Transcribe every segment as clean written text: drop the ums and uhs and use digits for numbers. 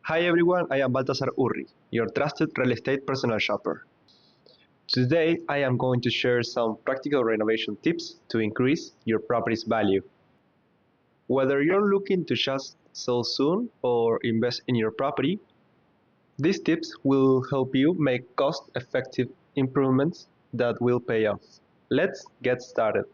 Hi everyone, I am Baltasar Urri, your trusted real estate personal shopper. Today I am going to share some practical renovation tips to increase your property's value. Whether you're looking to just sell soon or invest in your property, these tips will help you make cost-effective improvements that will pay off. Let's get started.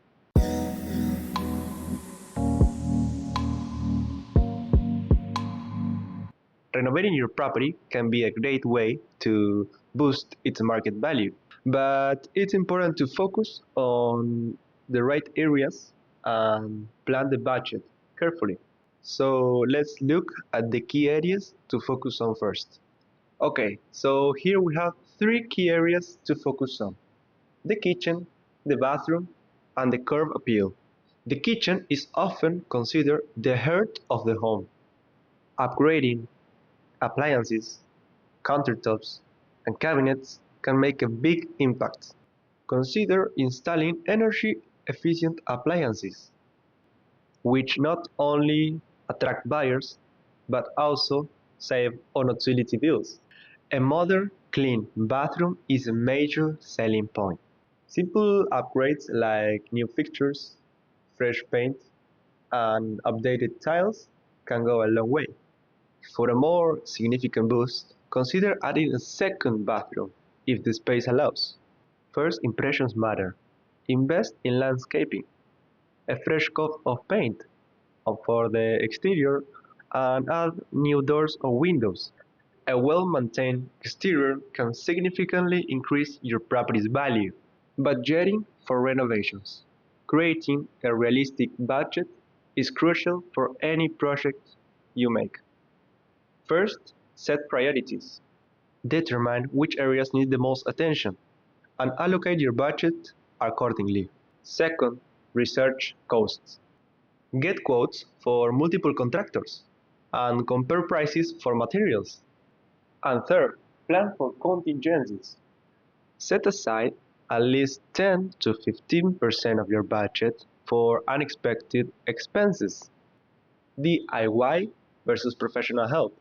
Renovating your property can be a great way to boost its market value, but it's important to focus on the right areas and plan the budget carefully. So let's look at the key areas to focus on first. Okay, so here we have three key areas to focus on: the kitchen, the bathroom, and the curb appeal. The kitchen is often considered the heart of the home. Upgrading appliances, countertops, and cabinets can make a big impact. Consider installing energy-efficient appliances, which not only attract buyers, but also save on utility bills. A modern, clean bathroom is a major selling point. Simple upgrades like new fixtures, fresh paint, and updated tiles can go a long way. For a more significant boost, consider adding a second bathroom if the space allows. First impressions matter. Invest in landscaping, a fresh coat of paint for the exterior, and add new doors or windows. A well-maintained exterior can significantly increase your property's value. Budgeting for renovations. Creating a realistic budget is crucial for any project you make. First, set priorities. Determine which areas need the most attention and allocate your budget accordingly. Second, research costs. Get quotes for multiple contractors and compare prices for materials. And third, plan for contingencies. Set aside at least 10 to 15% of your budget for unexpected expenses. DIY versus professional help.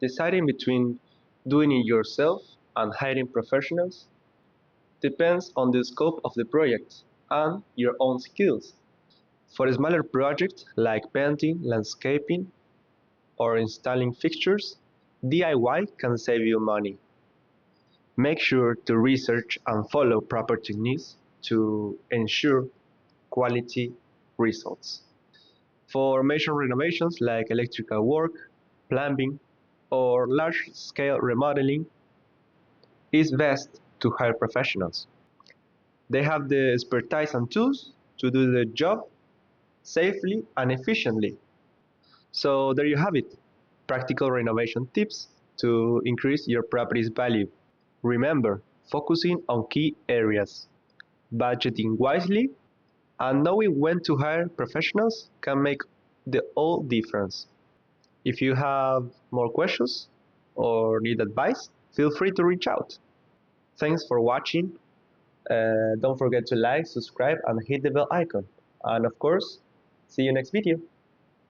Deciding between doing it yourself and hiring professionals depends on the scope of the project and your own skills. For smaller projects like painting, landscaping, or installing fixtures, DIY can save you money. Make sure to research and follow proper techniques to ensure quality results. For major renovations like electrical work, plumbing, or large-scale remodeling, it's best to hire professionals. They have the expertise and tools to do the job safely and efficiently. So there you have it, practical renovation tips to increase your property's value. Remember, focusing on key areas, budgeting wisely, and knowing when to hire professionals can make the all difference. If you have more questions or need advice, feel free to reach out. Thanks for watching. Don't forget to like, subscribe, and hit the bell icon. And of course, see you next video.